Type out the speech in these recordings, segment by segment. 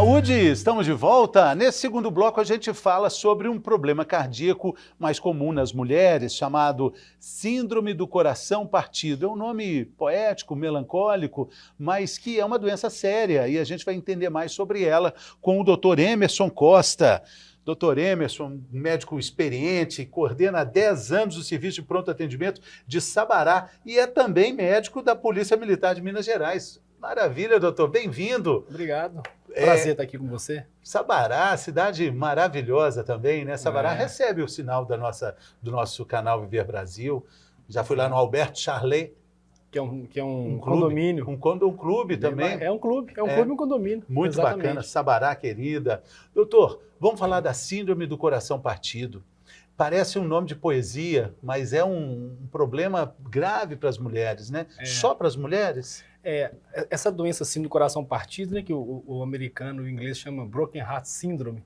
Saúde, estamos de volta. Nesse segundo bloco a gente fala sobre um problema cardíaco mais comum nas mulheres, chamado síndrome do coração partido. É um nome poético, melancólico, mas que é uma doença séria e a gente vai entender mais sobre ela com o Dr. Emerson Costa. Dr. Emerson, médico experiente, coordena há 10 anos o serviço de pronto atendimento de Sabará e é também médico da Polícia Militar de Minas Gerais. Maravilha, doutor. Bem-vindo. Obrigado. Prazer estar aqui com você. Sabará, cidade maravilhosa também, né? Sabará recebe o sinal do nosso canal Viver Brasil. Já fui lá no Alberto Charlet. Que é um condomínio. Um clube também. É um clube e um condomínio. Muito exatamente. Bacana. Sabará, querida. Doutor, vamos falar da síndrome do coração partido. Parece um nome de poesia, mas é um problema grave para as mulheres, né? Só para as mulheres? Essa doença assim do coração partido, né, que o americano e o inglês chama Broken Heart Syndrome,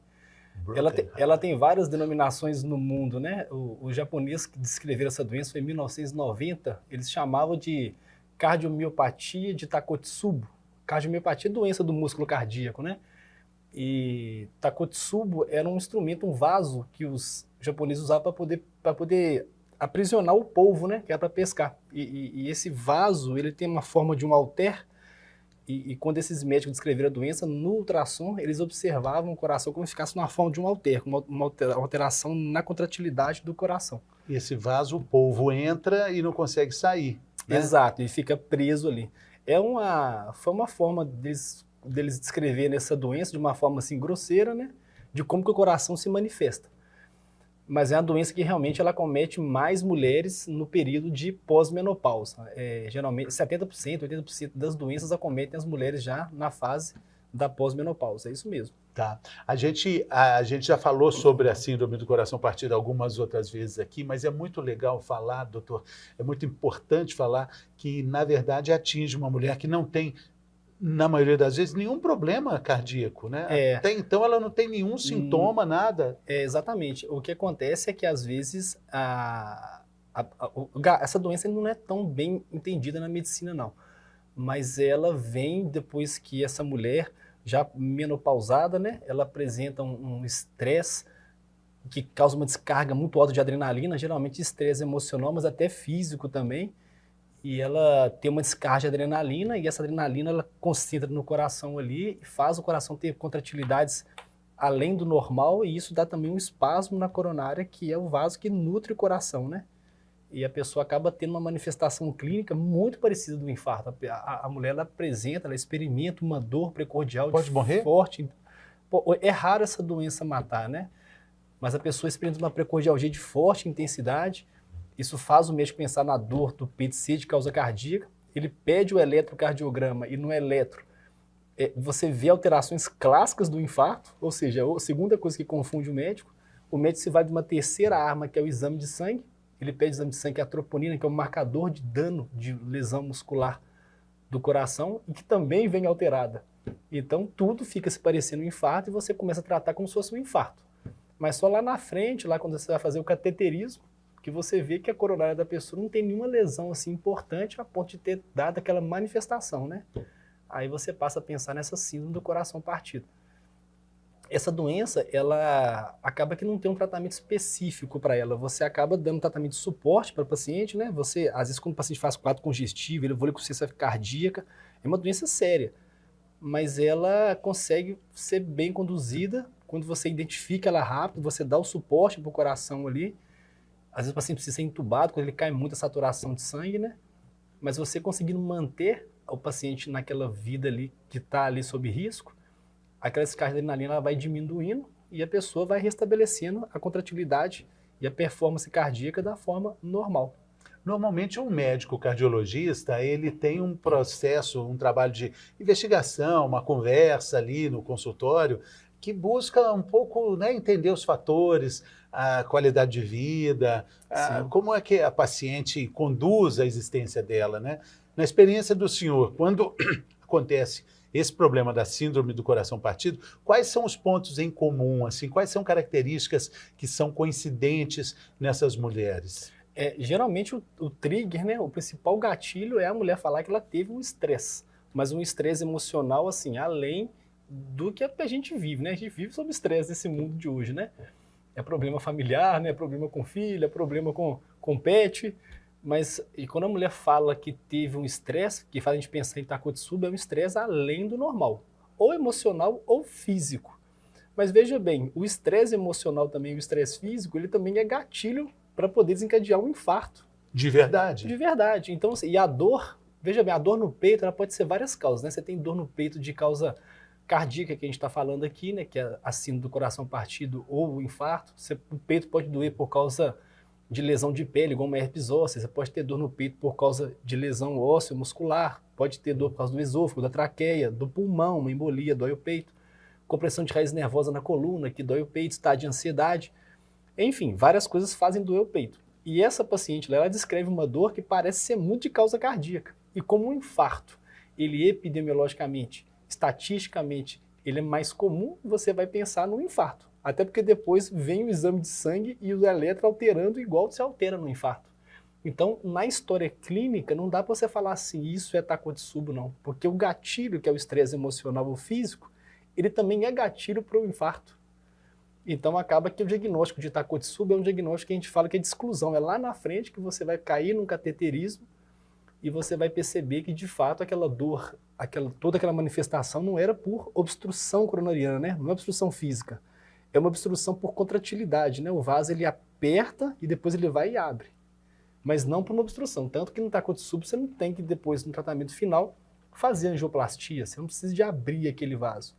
ela tem várias denominações no mundo, né? O japonês que descreveu essa doença foi em 1990, eles chamavam de cardiomiopatia de Takotsubo. Cardiomiopatia é doença do músculo cardíaco, né? E Takotsubo era um instrumento, um vaso que os japoneses usavam para poder aprisionar o polvo, né, que é para pescar. E esse vaso, ele tem uma forma de um halter, e quando esses médicos descreveram a doença, no ultrassom, eles observavam o coração como se ficasse na forma de um halter, uma alteração na contratilidade do coração. E esse vaso, o polvo entra e não consegue sair, né? Exato, e fica preso ali. Foi uma forma deles descreverem essa doença de uma forma assim grosseira, né, de como que o coração se manifesta. Mas é uma doença que realmente ela acomete mais mulheres no período de pós-menopausa. Geralmente 70%, 80% das doenças acometem as mulheres já na fase da pós-menopausa, é isso mesmo. Tá. A gente já falou sobre a síndrome do coração partido algumas outras vezes aqui, mas é muito legal falar, doutor, é muito importante falar que, na verdade, atinge uma mulher que não tem, na maioria das vezes, nenhum problema cardíaco, né? Até então ela não tem nenhum sintoma, nada. Exatamente. O que acontece é que, às vezes, essa doença não é tão bem entendida na medicina, não. Mas ela vem depois que essa mulher, já menopausada, né? Ela apresenta um estresse que causa uma descarga muito alta de adrenalina, geralmente estresse emocional, mas até físico também. E ela tem uma descarga de adrenalina, e essa adrenalina ela concentra no coração ali, e faz o coração ter contratilidades além do normal, e isso dá também um espasmo na coronária, que é o vaso que nutre o coração, né? E a pessoa acaba tendo uma manifestação clínica muito parecida do infarto. A mulher, ela apresenta, ela experimenta uma dor precordial forte. É raro essa doença matar, né? Mas a pessoa experimenta uma precordialgia de forte intensidade. Isso faz o médico pensar na dor do PET-C de causa cardíaca. Ele pede o eletrocardiograma e no eletro você vê alterações clássicas do infarto, ou seja, a segunda coisa que confunde o médico se vai de uma terceira arma, que é o exame de sangue. Ele pede o exame de sangue, que é a troponina, que é um marcador de dano de lesão muscular do coração e que também vem alterada. Então tudo fica se parecendo um infarto e você começa a tratar como se fosse um infarto. Mas só lá na frente, lá quando você vai fazer o cateterismo, que você vê que a coronária da pessoa não tem nenhuma lesão assim importante a ponto de ter dado aquela manifestação, né? Aí você passa a pensar nessa síndrome do coração partido. Essa doença, ela acaba que não tem um tratamento específico para ela. Você acaba dando tratamento de suporte para o paciente, né? Você, às vezes, quando o paciente faz quadro congestivo, ele evolui com ciência cardíaca, é uma doença séria. Mas ela consegue ser bem conduzida quando você identifica ela rápido, você dá o suporte para o coração ali. Às vezes o paciente precisa ser entubado quando ele cai muito a saturação de sangue, né? Mas você conseguindo manter o paciente naquela vida ali que está ali sob risco, aquela descarga de adrenalina ela vai diminuindo e a pessoa vai restabelecendo a contratilidade e a performance cardíaca da forma normal. Normalmente um médico cardiologista, ele tem um processo, um trabalho de investigação, uma conversa ali no consultório, que busca um pouco, né, entender os fatores, a qualidade de vida, como é que a paciente conduz a existência dela, né? Na experiência do senhor, quando acontece esse problema da síndrome do coração partido, quais são os pontos em comum, assim, quais são características que são coincidentes nessas mulheres? Geralmente o trigger, né, o principal gatilho é a mulher falar que ela teve um estresse, mas um estresse emocional, assim, além do que a gente vive, né? A gente vive sob estresse nesse mundo de hoje, né? É problema familiar, né? É problema com filho, é problema com pet. Mas e quando a mulher fala que teve um estresse, que faz a gente pensar em Takotsubo, é um estresse além do normal. Ou emocional ou físico. Mas veja bem, o estresse emocional também, o estresse físico, ele também é gatilho para poder desencadear um infarto. De verdade? De verdade. Então, assim, e a dor, veja bem, a dor no peito, ela pode ser várias causas, né? Você tem dor no peito de causa cardíaca, que a gente está falando aqui, né? Que é a síndrome do coração partido ou o infarto. O peito pode doer por causa de lesão de pele, igual uma herpes óssea. Você pode ter dor no peito por causa de lesão óssea muscular. Pode ter dor por causa do esôfago, da traqueia, do pulmão, uma embolia, dói o peito. Compressão de raiz nervosa na coluna, que dói o peito, estado de ansiedade. Enfim, várias coisas fazem doer o peito. E essa paciente, ela descreve uma dor que parece ser muito de causa cardíaca. E como um infarto, ele epidemiologicamente, estatisticamente, ele é mais comum, você vai pensar no infarto. Até porque depois vem o exame de sangue e o eletro alterando igual se altera no infarto. Então, na história clínica, não dá para você falar assim, isso é Takotsubo, não. Porque o gatilho, que é o estresse emocional ou físico, ele também é gatilho para o infarto. Então acaba que o diagnóstico de Takotsubo é um diagnóstico que a gente fala que é de exclusão. É lá na frente que você vai cair num cateterismo e você vai perceber que de fato aquela dor, toda aquela manifestação não era por obstrução coronariana, né? Não é obstrução física. É uma obstrução por contratilidade, né? O vaso ele aperta e depois ele vai e abre. Mas não por uma obstrução. Tanto que no Takotsubo você não tem que depois, no tratamento final, fazer angioplastia. Você não precisa de abrir aquele vaso.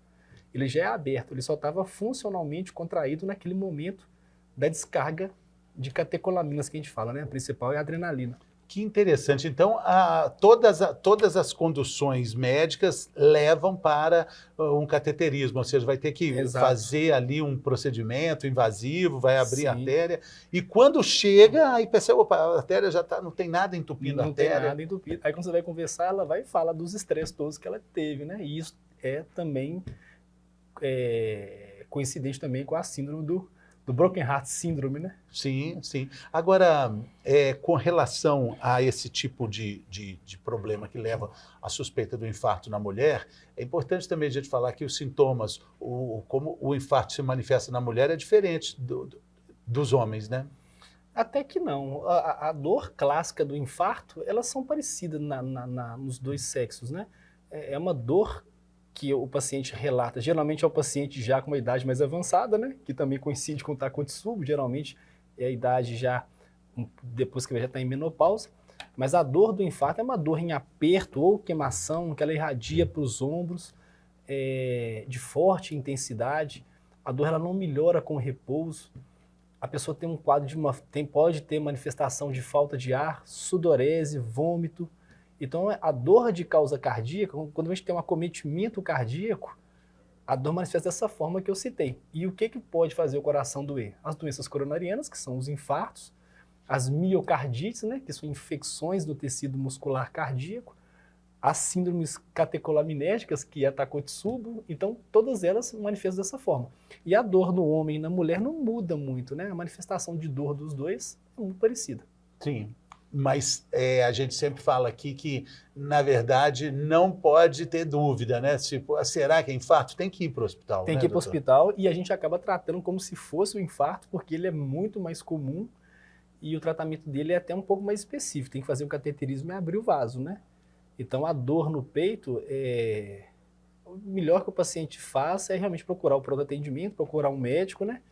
Ele já é aberto, ele só estava funcionalmente contraído naquele momento da descarga de catecolaminas que a gente fala, né? A principal é a adrenalina. Que interessante. Então, todas as conduções médicas levam para um cateterismo, ou seja, vai ter que fazer ali um procedimento invasivo, vai abrir a artéria, e quando chega, aí percebe, opa, a artéria já tá, não tem nada entupindo a artéria. Não tem nada entupido. Aí quando você vai conversar, ela vai falar dos estresses todos que ela teve, né? E isso é também coincidente também com a síndrome do Broken Heart Syndrome, né? Sim, sim. Agora, com relação a esse tipo de problema que leva à suspeita do infarto na mulher, é importante também a gente falar que os sintomas, como o infarto se manifesta na mulher é diferente dos homens, né? Até que não. A dor clássica do infarto, elas são parecidas nos dois sexos, né? É uma dor que o paciente relata, geralmente é o paciente já com uma idade mais avançada, né? Que também coincide com o Takotsubo, geralmente é a idade já, depois que ele já está em menopausa, mas a dor do infarto é uma dor em aperto ou queimação, que ela irradia para os ombros, de forte intensidade, a dor ela não melhora com o repouso, a pessoa tem um quadro pode ter manifestação de falta de ar, sudorese, vômito. Então, a dor de causa cardíaca, quando a gente tem um acometimento cardíaco, a dor manifesta dessa forma que eu citei. E o que pode fazer o coração doer? As doenças coronarianas, que são os infartos, as miocardites, né, que são infecções do tecido muscular cardíaco, as síndromes catecolaminérgicas, que é a Takotsubo, então todas elas manifestam dessa forma. E a dor no homem e na mulher não muda muito, né? A manifestação de dor dos dois é muito parecida. Sim. Mas a gente sempre fala aqui que, na verdade, não pode ter dúvida, né? Tipo, será que é infarto? Tem que ir para o hospital, Tem que ir para o hospital e a gente acaba tratando como se fosse o infarto, porque ele é muito mais comum e o tratamento dele é até um pouco mais específico. Tem que fazer um cateterismo e abrir o vaso, né? Então, a dor no peito, o melhor que o paciente faça é realmente procurar o pronto atendimento, procurar um médico, né?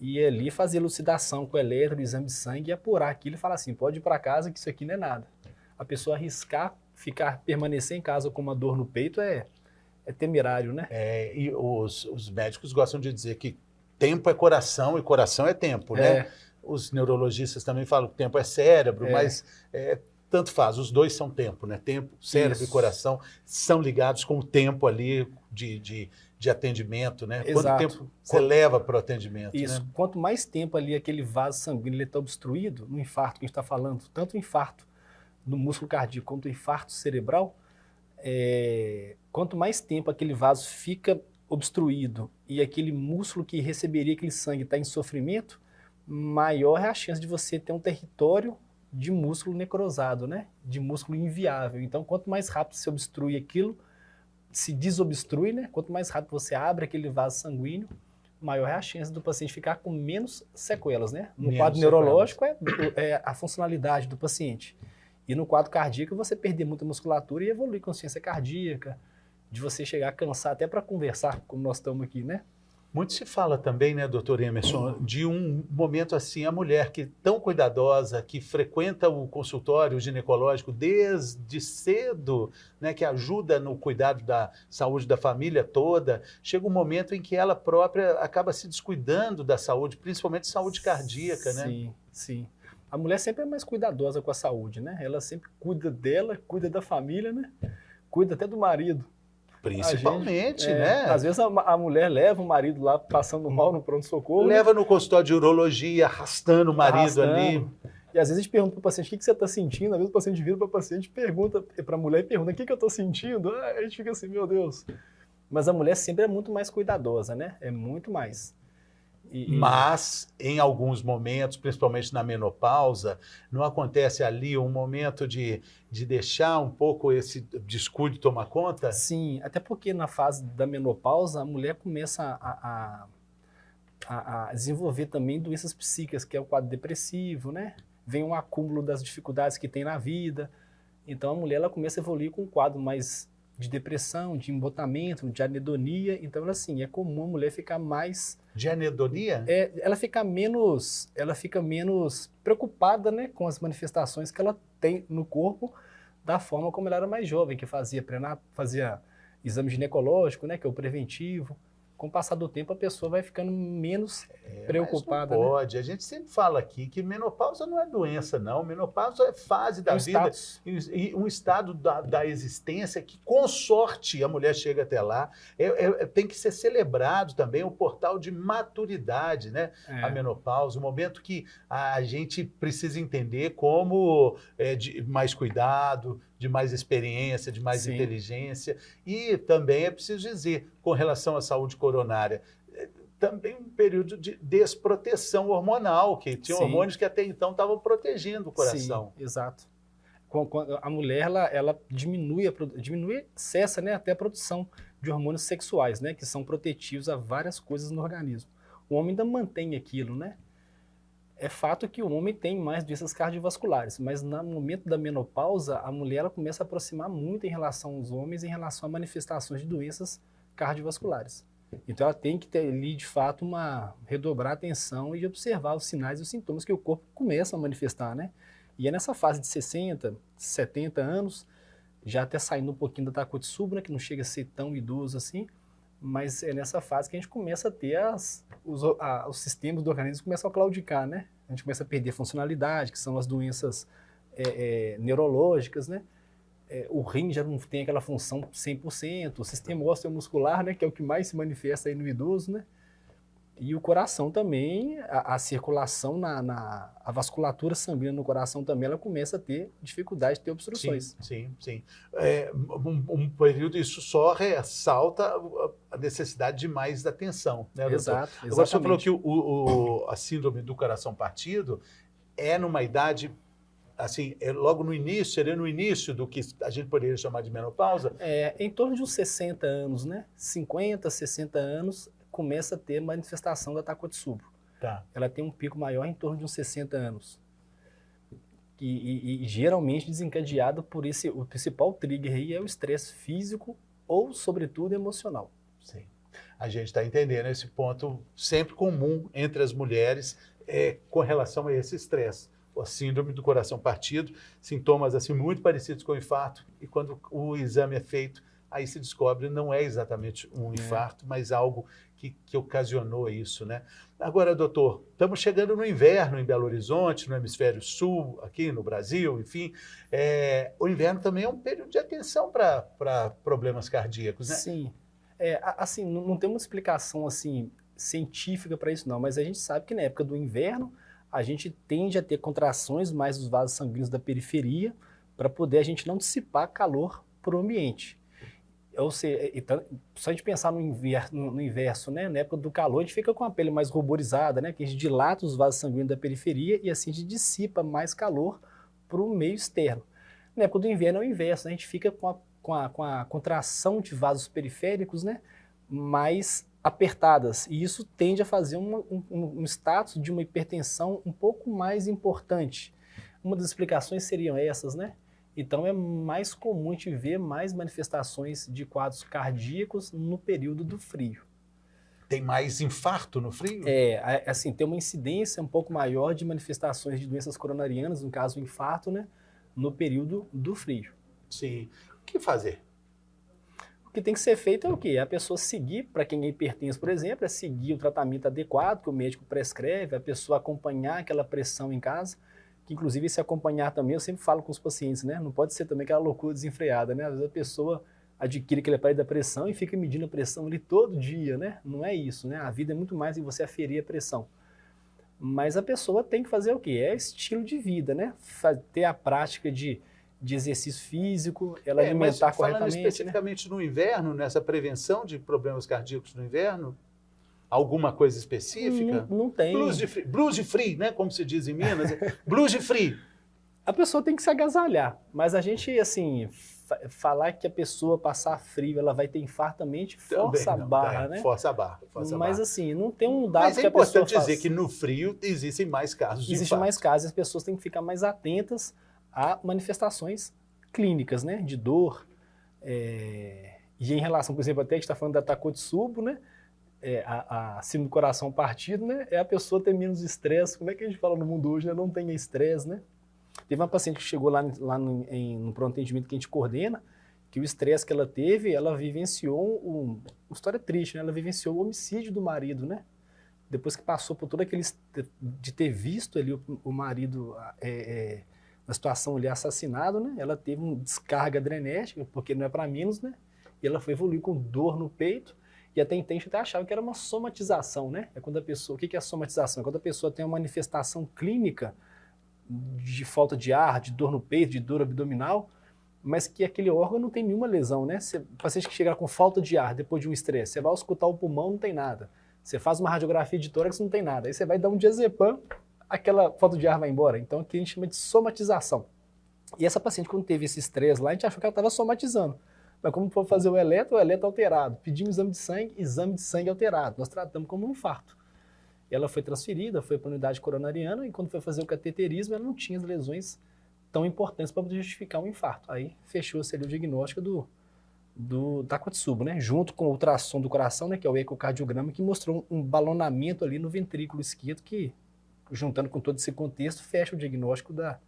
E ali fazer elucidação com o eletro, exame de sangue e apurar aquilo e falar assim, pode ir para casa que isso aqui não é nada. A pessoa arriscar, permanecer em casa com uma dor no peito é temerário, né? E os médicos gostam de dizer que tempo é coração e coração é tempo, né? Os neurologistas também falam que tempo é cérebro, mas tanto faz, os dois são tempo, né? Tempo, cérebro e coração são ligados com o tempo ali de atendimento, né? Exato. Quanto tempo você leva para o atendimento? Isso. Né? Quanto mais tempo ali aquele vaso sanguíneo está obstruído, no infarto que a gente está falando, tanto o infarto do músculo cardíaco quanto o infarto cerebral, quanto mais tempo aquele vaso fica obstruído e aquele músculo que receberia aquele sangue está em sofrimento, maior é a chance de você ter um território de músculo necrosado, né? De músculo inviável. Então, quanto mais rápido você obstrui aquilo, se desobstrui, né? Quanto mais rápido você abre aquele vaso sanguíneo, maior é a chance do paciente ficar com menos sequelas, né? No quadro neurológico é a funcionalidade do paciente. E no quadro cardíaco você perder muita musculatura e evoluir consciência cardíaca, de você chegar a cansar até para conversar, como nós estamos aqui, né? Muito se fala também, né, doutor Emerson, de um momento assim, a mulher que tão cuidadosa, que frequenta o consultório ginecológico desde cedo, né, que ajuda no cuidado da saúde da família toda, chega um momento em que ela própria acaba se descuidando da saúde, principalmente saúde cardíaca, né? Sim, sim. A mulher sempre é mais cuidadosa com a saúde, né? Ela sempre cuida dela, cuida da família, né? Cuida até do marido. Principalmente, né? Às vezes a mulher leva o marido lá passando mal no pronto-socorro. Leva no consultório de urologia, arrastando o marido ali. E às vezes a gente pergunta para o paciente o que você está sentindo, às vezes o paciente vira para o paciente e pergunta para a mulher e pergunta o que eu estou sentindo. A gente fica assim, meu Deus. Mas a mulher sempre é muito mais cuidadosa, né? É muito mais. Mas, em alguns momentos, principalmente na menopausa, não acontece ali um momento de deixar um pouco esse descuido tomar conta? Sim, até porque na fase da menopausa, a mulher começa a desenvolver também doenças psíquicas, que é o quadro depressivo, né? Vem um acúmulo das dificuldades que tem na vida. Então, a mulher ela começa a evoluir com um quadro mais de depressão, de embotamento, de anedonia. Então, assim, é comum a mulher ficar mais... De anedonia? Ela fica menos preocupada, né, com as manifestações que ela tem no corpo, da forma como ela era mais jovem, que fazia exame ginecológico, né, que é o preventivo. Com o passar do tempo, a pessoa vai ficando menos preocupada. Mas não pode. Né? A gente sempre fala aqui que menopausa não é doença, não. Menopausa é fase da vida, um estado da existência que, com sorte, a mulher chega até lá. Tem que ser celebrado também o portal de maturidade, né? A menopausa, o momento que a gente precisa entender como de mais cuidado, de mais experiência, de mais inteligência. E também é preciso dizer, com relação à saúde coronária, também um período de desproteção hormonal, que tinha hormônios que até então estavam protegendo o coração. Sim, exato. Quando a mulher ela cessa, né, até a produção de hormônios sexuais, né, que são protetivos a várias coisas no organismo. O homem ainda mantém aquilo, né? É fato que o homem tem mais doenças cardiovasculares, mas no momento da menopausa, a mulher ela começa a aproximar muito em relação aos homens, em relação a manifestações de doenças cardiovasculares. Então ela tem que ter ali, de fato, redobrar a atenção e observar os sinais e os sintomas que o corpo começa a manifestar, né? E é nessa fase de 60, 70 anos, já até saindo um pouquinho da Takotsubo, né, que não chega a ser tão idoso assim, mas é nessa fase que a gente começa a ter os sistemas do organismo começam a claudicar, né? A gente começa a perder funcionalidade, que são as doenças neurológicas, né? O rim já não tem aquela função 100%, o sistema osteomuscular, né, que é o que mais se manifesta aí no idoso, né? E o coração também, a circulação, a vasculatura sanguínea no coração também, ela começa a ter dificuldade de ter obstruções. Sim. Um período, isso só ressalta a necessidade de mais atenção, né, doutor? Exato, exatamente. Agora, você falou que a síndrome do coração partido é numa idade, assim, logo no início, seria no início do que a gente poderia chamar de menopausa? Em torno de uns 60 anos, né? 50, 60 anos, começa a ter manifestação da Takotsubo. Tá. Ela tem um pico maior em torno de uns 60 anos. E geralmente desencadeado por o principal trigger aí é o estresse físico ou, sobretudo, emocional. Sim. A gente está entendendo esse ponto sempre comum entre as mulheres com relação a esse estresse. A síndrome do coração partido, sintomas assim muito parecidos com o infarto, e quando o exame é feito, aí se descobre não é exatamente um infarto, mas algo que ocasionou isso, né? Agora, doutor, estamos chegando no inverno em Belo Horizonte, no hemisfério sul, aqui no Brasil, enfim. O inverno também é um período de atenção para problemas cardíacos, né? Sim. Assim, não tem uma explicação assim, científica para isso não, mas a gente sabe que na época do inverno, a gente tende a ter contrações mais dos vasos sanguíneos da periferia para poder a gente não dissipar calor para o ambiente. Ou seja, então, só a gente pensar no inverso, né? Na época do calor, a gente fica com a pele mais ruborizada, né? Que a gente dilata os vasos sanguíneos da periferia e assim a gente dissipa mais calor para o meio externo. Na época do inverno é o inverso, né? A gente fica com a com a contração de vasos periféricos, né, mais apertadas. E isso tende a fazer um status de uma hipertensão um pouco mais importante. Uma das explicações seriam essas, né? Então é mais comum a gente ver mais manifestações de quadros cardíacos no período do frio. Tem mais infarto no frio? Assim, tem uma incidência um pouco maior de manifestações de doenças coronarianas, no caso o infarto, né, no período do frio. Sim. O que fazer? O que tem que ser feito é o quê? A pessoa seguir, para quem é hipertenso, por exemplo, é seguir o tratamento adequado que o médico prescreve, a pessoa acompanhar aquela pressão em casa, que inclusive se acompanhar também, eu sempre falo com os pacientes, né? Não pode ser também aquela loucura desenfreada, né? Às vezes a pessoa adquire aquele aparelho da pressão e fica medindo a pressão ali todo dia, né? Não é isso, né? A vida é muito mais em você aferir a pressão. Mas a pessoa tem que fazer o quê? É estilo de vida, né? Ter a prática de exercício físico, ela alimentar corretamente. Falando especificamente, né, no inverno, nessa prevenção de problemas cardíacos no inverno, alguma coisa específica? Não tem. Blues de frio, né? Como se diz em Minas. Blues de frio. A pessoa tem que se agasalhar, mas a gente, assim, falar que a pessoa passar frio, ela vai ter infarto também, força a barra, né? Força a barra. Mas assim, não tem um dado que a pessoa Mas é importante dizer que no frio existem mais casos de infarto. Existem mais casos, as pessoas têm que ficar mais atentas a manifestações clínicas, né, de dor, e em relação, por exemplo, até a gente está falando da Takotsubo, né, a síndrome do coração partido, né, é a pessoa ter menos estresse. Como é que a gente fala no mundo hoje, né, não tenha estresse, né? Teve uma paciente que chegou lá no pronto atendimento que a gente coordena, que o estresse que ela teve, ela vivenciou uma história triste, né, ela vivenciou o homicídio do marido, né, depois que passou por todo aquele, de ter visto ali o marido na situação ali assassinado, né? Ela teve uma descarga adrenética, porque não é para menos, né? E ela foi evoluir com dor no peito, e até então a gente até achava que era uma somatização, né? É quando a pessoa, o que é a somatização? É quando a pessoa tem uma manifestação clínica de falta de ar, de dor no peito, de dor abdominal, mas que aquele órgão não tem nenhuma lesão, né? O paciente que chega com falta de ar depois de um estresse, você vai auscultar o pulmão, não tem nada. Você faz uma radiografia de tórax, não tem nada. Aí você vai dar um diazepam, aquela falta de ar vai embora. Então, aqui a gente chama de somatização. E essa paciente, quando teve esse estresse lá, a gente achou que ela estava somatizando. Mas como for fazer o eletro alterado. Pedimos exame de sangue alterado. Nós tratamos como um infarto. Ela foi transferida, foi para a unidade coronariana, e quando foi fazer o cateterismo, ela não tinha as lesões tão importantes para poder justificar um infarto. Aí fechou-se ali o diagnóstico do Takotsubo, né? Junto com o ultrassom do coração, né? Que é o ecocardiograma, que mostrou um balonamento ali no ventrículo esquerdo que, juntando com todo esse contexto, fecha o diagnóstico da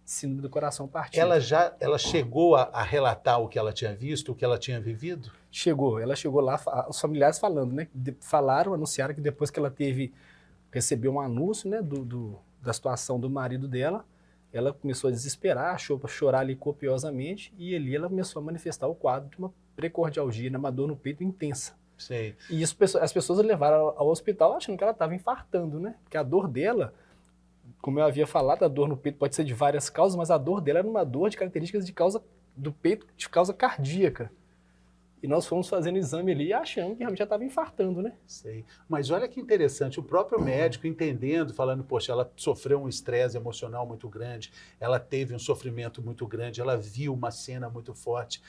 síndrome do coração partido. Ela chegou a relatar o que ela tinha visto, o que ela tinha vivido? Ela chegou lá, os familiares falando, né? Anunciaram que depois que ela recebeu um anúncio, né, da situação do marido dela, ela começou a desesperar, chorar ali copiosamente, e ali ela começou a manifestar o quadro de uma precordialgia, né, uma dor no peito intensa. Sei. E isso, as pessoas levaram ao hospital achando que ela estava infartando, né? Porque a dor dela, como eu havia falado, a dor no peito pode ser de várias causas, mas a dor dela era uma dor de características do peito de causa cardíaca. E nós fomos fazendo exame ali achando que realmente já estava infartando, né? Sei. Mas olha que interessante, o próprio médico entendendo, falando, poxa, ela sofreu um estresse emocional muito grande, ela teve um sofrimento muito grande, ela viu uma cena muito forte.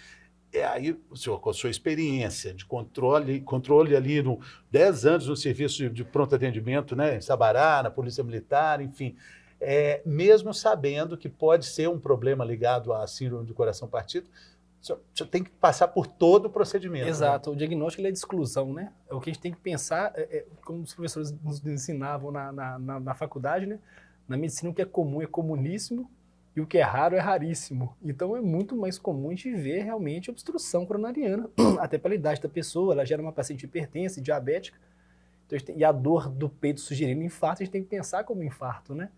Aí, o senhor, com a sua experiência de controle ali, 10 anos no serviço de pronto atendimento, né, em Sabará, na Polícia Militar, enfim, mesmo sabendo que pode ser um problema ligado à síndrome do coração partido, o senhor tem que passar por todo o procedimento. Exato, né? O diagnóstico ele é de exclusão, né? O que a gente tem que pensar, como os professores nos ensinavam na faculdade, né? Na medicina o que é comum é comuníssimo, e o que é raro é raríssimo. Então é muito mais comum a gente ver realmente obstrução coronariana, até pela idade da pessoa, ela gera uma paciente hipertensa, diabética, então e a dor do peito sugerindo infarto, a gente tem que pensar como infarto, né?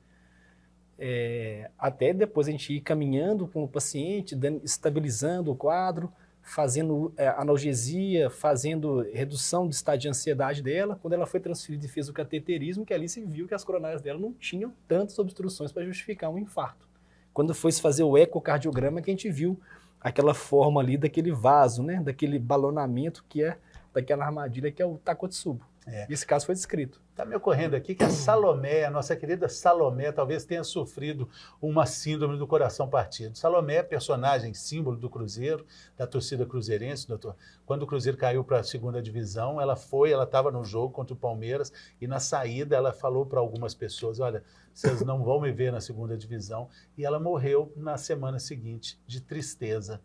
Até depois a gente ir caminhando com o paciente, estabilizando o quadro, fazendo analgesia, fazendo redução do estado de ansiedade dela. Quando ela foi transferida e fez o cateterismo, que ali se viu que as coronárias dela não tinham tantas obstruções para justificar um infarto. Quando foi se fazer o ecocardiograma, que a gente viu aquela forma ali daquele vaso, né? Daquele balonamento que é daquela armadilha que é o Takotsubo. E esse caso foi descrito. Está me ocorrendo aqui que a Salomé, a nossa querida Salomé, talvez tenha sofrido uma síndrome do coração partido. Salomé é personagem, símbolo do Cruzeiro, da torcida cruzeirense, doutor. Quando o Cruzeiro caiu para a segunda divisão, ela estava no jogo contra o Palmeiras e na saída ela falou para algumas pessoas, olha, vocês não vão me ver na segunda divisão. E ela morreu na semana seguinte, de tristeza.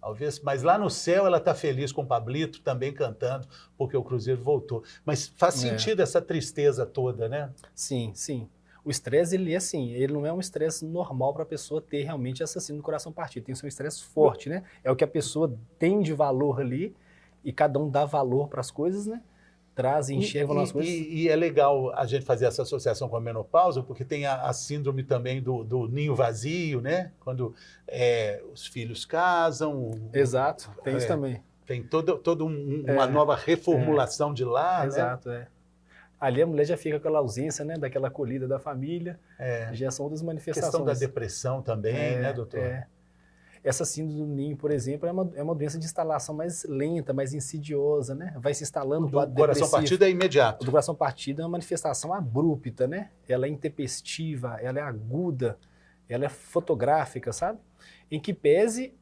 Talvez, mas lá no céu ela está feliz com o Pablito também cantando, porque o Cruzeiro voltou. Mas faz sentido essa tristeza toda, né? Sim, sim. O estresse, ele é assim, ele não é um estresse normal para a pessoa ter realmente essa síndrome do coração partido. Tem que ser um estresse forte, né? É o que a pessoa tem de valor ali e cada um dá valor para as coisas, né? Traz e enxerga as coisas. E é legal a gente fazer essa associação com a menopausa, porque tem a síndrome também do ninho vazio, né? Quando os filhos casam. Exato, tem isso também. Tem toda uma nova reformulação de lar, exato, né? Ali a mulher já fica com aquela ausência, né? Daquela acolhida da família. Já são outras manifestações. A questão da depressão também, né, doutor? Essa síndrome do ninho, por exemplo, é uma doença de instalação mais lenta, mais insidiosa, né? Vai se instalando do lado depressivo. O coração partido é imediato. O do coração partido é uma manifestação abrupta, né? Ela é intempestiva, ela é aguda, ela é fotográfica, sabe? Em que pese,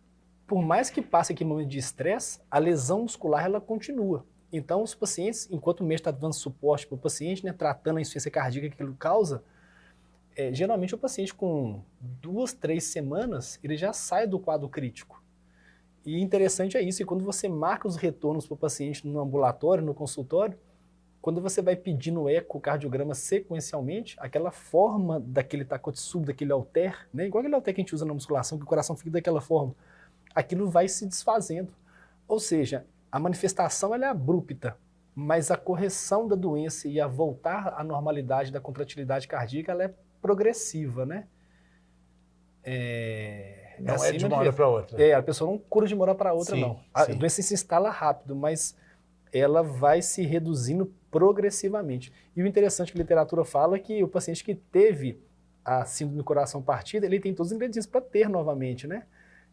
por mais que passe aquele momento de estresse, a lesão muscular ela continua. Então, os pacientes, enquanto o médico está dando suporte para o paciente, né, tratando a insuficiência cardíaca que aquilo causa, geralmente o paciente com 2, 3 semanas, ele já sai do quadro crítico. E interessante é isso, e quando você marca os retornos para o paciente no ambulatório, no consultório, quando você vai pedindo ecocardiograma sequencialmente, aquela forma daquele Takotsubo, daquele halter, né, igual aquele halter que a gente usa na musculação, que o coração fica daquela forma, aquilo vai se desfazendo. Ou seja, a manifestação ela é abrupta, mas a correção da doença e a voltar à normalidade da contratilidade cardíaca, ela é progressiva, né? Não assim, de uma hora para outra. A pessoa não cura de uma hora para outra, não. A doença se instala rápido, mas ela vai se reduzindo progressivamente. E o interessante que a literatura fala é que o paciente que teve a síndrome do coração partido, ele tem todos os ingredientes para ter novamente, né?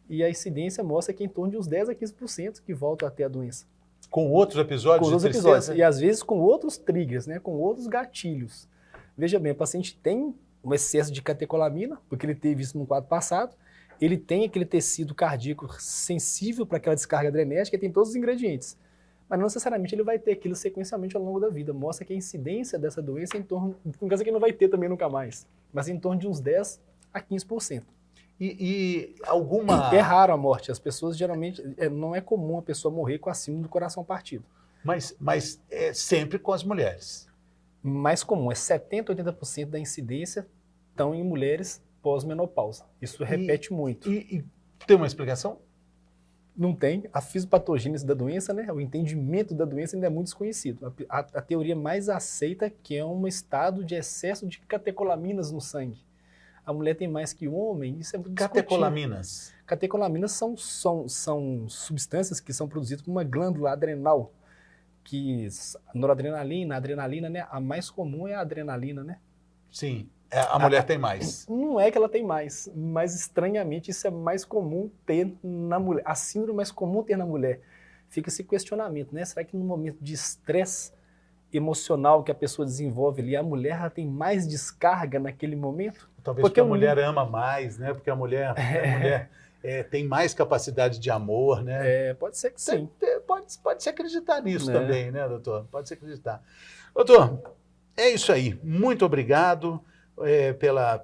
E a incidência mostra que é em torno de uns 10 a 15% que voltam a ter a doença. Com outros episódios de tristeza? Com outros episódios, e às vezes com outros triggers, né? Com outros gatilhos. Veja bem, o paciente tem um excesso de catecolamina, porque ele teve isso no quadro passado, ele tem aquele tecido cardíaco sensível para aquela descarga adrenérgica, ele tem todos os ingredientes, mas não necessariamente ele vai ter aquilo sequencialmente ao longo da vida. Mostra que a incidência dessa doença é em torno, com coisa que ele não vai ter também nunca mais, mas em torno de uns 10 a 15%. E alguma... É raro a morte, as pessoas geralmente, não é comum a pessoa morrer com a síndrome do coração partido. Mas é sempre com as mulheres. Mais comum, 70% a 80% da incidência estão em mulheres pós-menopausa. Isso repete muito. E tem uma explicação? Não tem. A fisiopatogênese da doença, né? O entendimento da doença ainda é muito desconhecido. A teoria mais aceita é que é um estado de excesso de catecolaminas no sangue. A mulher tem mais que o homem, isso é muito discutível. Catecolaminas? Catecolaminas são substâncias que são produzidas por uma glândula adrenal, que noradrenalina, adrenalina, né? A mais comum é a adrenalina, né? Sim, a mulher tem mais. Não é que ela tem mais, mas estranhamente isso é mais comum ter na mulher. A síndrome é mais comum ter na mulher. Fica esse questionamento, né? Será que no momento de estresse emocional que a pessoa desenvolve ali, a mulher ela tem mais descarga naquele momento? Talvez porque a mulher ama mais, né? Porque a mulher tem mais capacidade de amor, né? Pode ser que sim. Pode se acreditar nisso também, né, doutor? Pode se acreditar. Doutor, é isso aí. Muito obrigado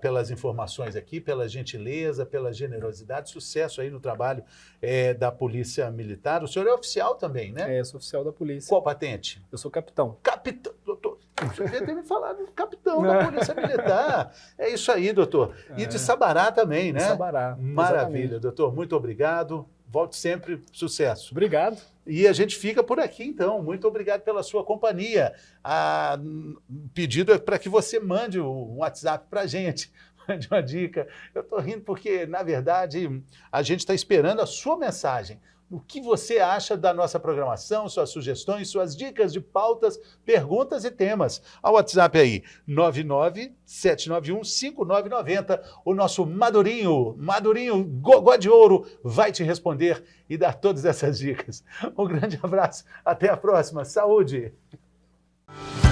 pelas informações aqui, pela gentileza, pela generosidade. Sucesso aí no trabalho da Polícia Militar. O senhor é oficial também, né? Eu sou oficial da polícia. Qual patente? Eu sou capitão. Capitão, doutor. Você devia ter me falado do capitão da Polícia Militar. É isso aí, doutor. E de Sabará também, né? De Sabará. Maravilha, exatamente. Doutor. Muito obrigado. Volte sempre. Sucesso. Obrigado. E a gente fica por aqui, então. Muito obrigado pela sua companhia. O pedido é para que você mande um WhatsApp para a gente. Mande uma dica. Eu estou rindo porque, na verdade, a gente está esperando a sua mensagem. O que você acha da nossa programação, suas sugestões, suas dicas de pautas, perguntas e temas. O WhatsApp aí, 997915990. O nosso Madurinho Gogó de Ouro, vai te responder e dar todas essas dicas. Um grande abraço, até a próxima. Saúde! aí.